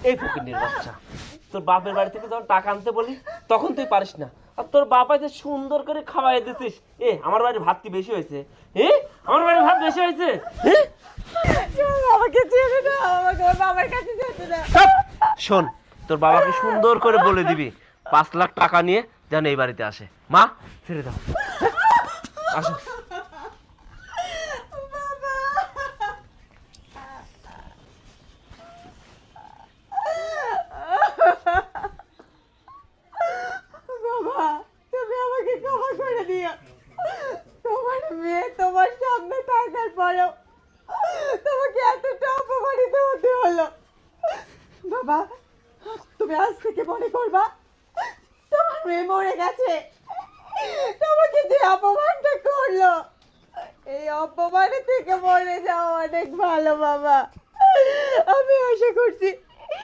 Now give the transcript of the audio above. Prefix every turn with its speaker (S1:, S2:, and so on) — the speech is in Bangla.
S1: এই ফকিন্নির বাচ্চা, তোর বাপের বাড়ি থেকে যখন টাকা আনতে বলি তখন তুই পারিস না, আর তোর বাবা যে সুন্দর করে খাওয়াই দিছিস। আমার বাড়ির ভাত কি বেশি হয়েছে? আমার বাড়ির ভাত বেশি হয়েছে?
S2: আমাকে ছেড়ে দাও, আমাকে ওর বাবার কাছে যেতে দাও।
S1: শোন, তোর বাবাকে সুন্দর করে বলে দিবি 5 লাখ টাকা নিয়ে যেন এই বাড়িতে আসে। মা, ছেড়ে দাও, আসো।
S2: বাবা, তুমি আমাকে ক্ষমা করে দিও। তোমার মেয়ে তোমার সামনে থাকার পরেও তোমাকে এতটা অপমানিত হতে হলো। বাবা, তুমি আজ থেকে মনে করবা তোমার মেয়ে মরে গেছে। তোমাকে যে অপমানটা করলো, এই অপমানে থেকে মরে যাওয়া অনেক ভালো বাবা। আমি আশা করছি